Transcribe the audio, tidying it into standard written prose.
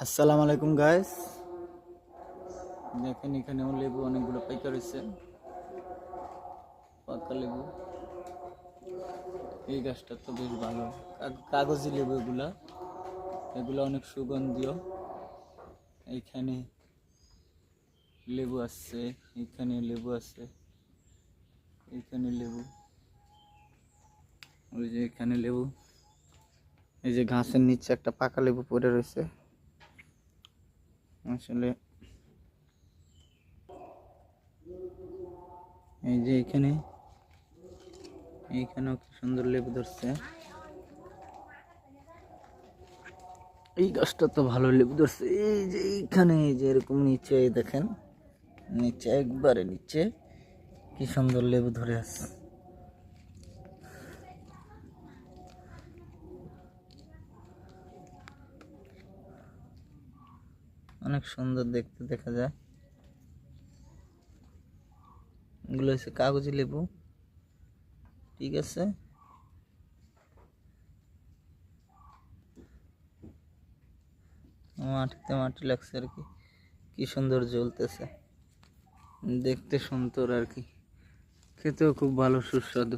আসসালামু আলাইকুম গাইস, দেখেন এখানেও লেবু অনেকগুলো পাইকা রয়েছে, পাকা লেবু। এই গাছটা তো বেশ ভালো, কাগজি লেবু এগুলা এগুলো অনেক সুগন্ধীয়। এইখানে লেবু আছে, এখানে লেবু আছে, এখানে লেবু, ওই যে এখানে লেবু। এই যে ঘাসের নিচে একটা পাকা লেবু পড়ে রয়েছে। আসলে এই যে এইখানেও কি সুন্দর লেবু ধরছে। এই গাছটা তো ভালো লেবু ধরছে। এই যে এইখানে এই যে এরকম নিচে দেখেন, নিচে একবারে নিচে কি সুন্দর লেবু ধরে আছে। অনেক সুন্দর দেখতে দেখা যায়। এগুলো হচ্ছে কাগজি লেবু, ঠিক আছে। মাটিতে মাটি লাগছে আর কি, কি সুন্দর জ্বলতেছে, দেখতে সুন্দর আর কি, খেতেও খুব ভালো সুস্বাদু।